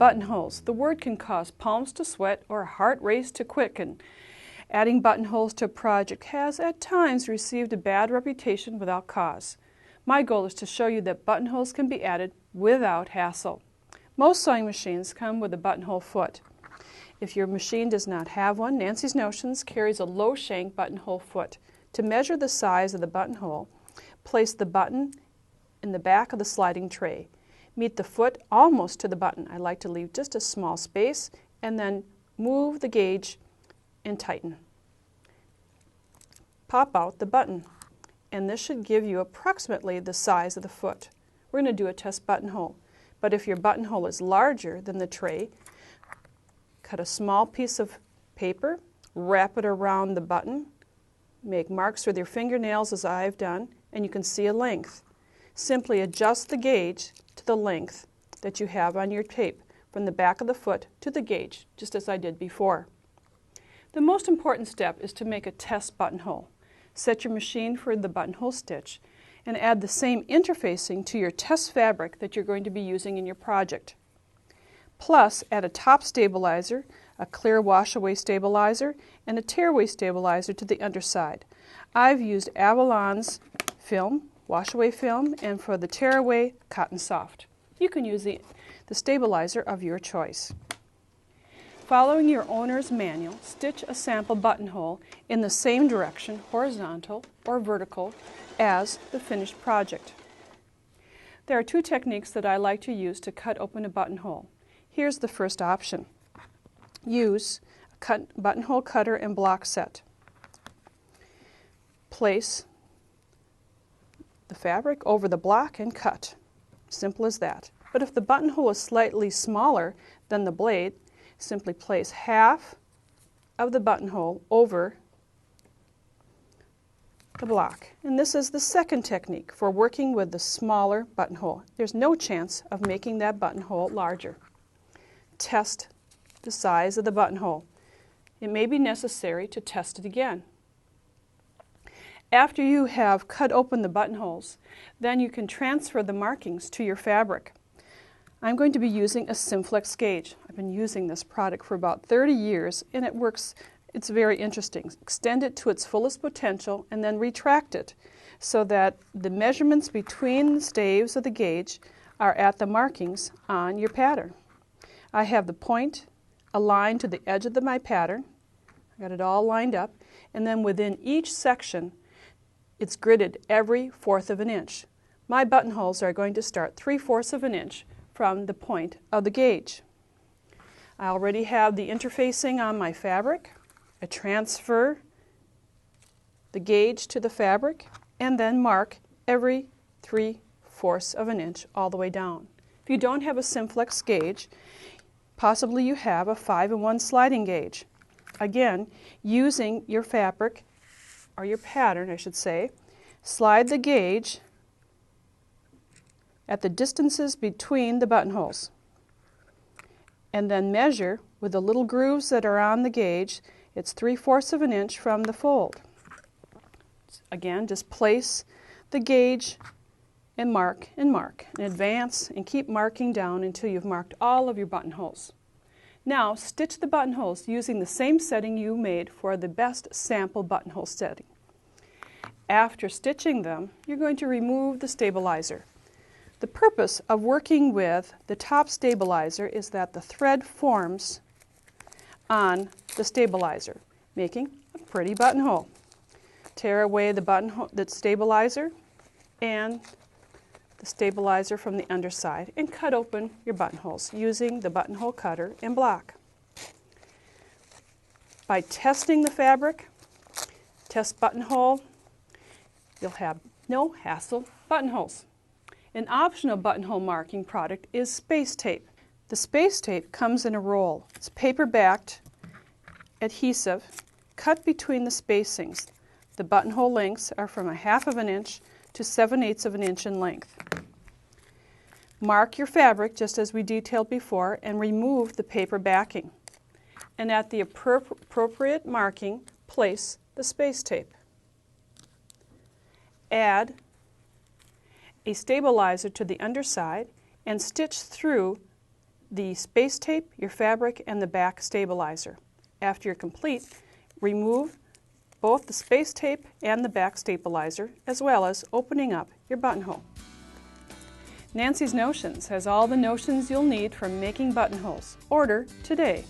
Buttonholes. The word can cause palms to sweat or a heart race to quicken. Adding buttonholes to a project has at times received a bad reputation without cause. My goal is to show you that buttonholes can be added without hassle. Most sewing machines come with a buttonhole foot. If your machine does not have one, Nancy's Notions carries a low shank buttonhole foot. To measure the size of the buttonhole, place the button in the back of the sliding tray. Meet the foot almost to the button. I like to leave just a small space and then move the gauge and tighten. Pop out the button, and this should give you approximately the size of the foot. We're going to do a test buttonhole, but if your buttonhole is larger than the tray, cut a small piece of paper, wrap it around the button, make marks with your fingernails as I've done, and you can see a length. Simply adjust the gauge to the length that you have on your tape from the back of the foot to the gauge, just as I did before. The most important step is to make a test buttonhole. Set your machine for the buttonhole stitch and add the same interfacing to your test fabric that you're going to be using in your project. Plus, add a top stabilizer, a clear wash-away stabilizer, and a tear-away stabilizer to the underside. I've used Avalon's film, wash-away film, and for the tear-away, Cotton Soft. You can use the stabilizer of your choice. Following your owner's manual, stitch a sample buttonhole in the same direction, horizontal or vertical, as the finished project. There are two techniques that I like to use to cut open a buttonhole. Here's the first option. Use a buttonhole cutter and block set. Place the fabric over the block and cut. Simple as that. But if the buttonhole is slightly smaller than the blade, simply place half of the buttonhole over the block. And this is the second technique for working with the smaller buttonhole. There's no chance of making that buttonhole larger. Test the size of the buttonhole. It may be necessary to test it again. After you have cut open the buttonholes, then you can transfer the markings to your fabric. I'm going to be using a Simflex gauge. I've been using this product for about 30 years and it works. It's very interesting. Extend it to its fullest potential and then retract it so that the measurements between the staves of the gauge are at the markings on your pattern. I have the point aligned to the edge of my pattern. I got it all lined up, and then within each section it's gridded every 1/4 of an inch. My buttonholes are going to start 3/4 of an inch from the point of the gauge. I already have the interfacing on my fabric. I transfer the gauge to the fabric and then mark every 3/4 of an inch all the way down. If you don't have a Simflex gauge, possibly you have a 5-in-1 sliding gauge. Again, using your fabric, or your pattern I should say, slide the gauge at the distances between the buttonholes and then measure with the little grooves that are on the gauge. It's 3/4 of an inch from the fold. Again, just place the gauge and mark and advance and keep marking down until you've marked all of your buttonholes. Now stitch the buttonholes using the same setting you made for the best sample buttonhole setting. After stitching them, you're going to remove the stabilizer. The purpose of working with the top stabilizer is that the thread forms on the stabilizer, making a pretty buttonhole. Tear away the buttonhole, the stabilizer, and the stabilizer from the underside, and cut open your buttonholes using the buttonhole cutter and block. By testing the fabric, test buttonhole, you'll have no hassle buttonholes. An optional buttonhole marking product is space tape. The space tape comes in a roll. It's paper-backed adhesive cut between the spacings. The buttonhole lengths are from 1/2 of an inch to 7/8 of an inch in length. Mark your fabric just as we detailed before and remove the paper backing. And at the appropriate marking, place the space tape. Add a stabilizer to the underside and stitch through the space tape, your fabric, and the back stabilizer. After you're complete, remove both the space tape and the back stabilizer, as well as opening up your buttonhole. Nancy's Notions has all the notions you'll need for making buttonholes. Order today.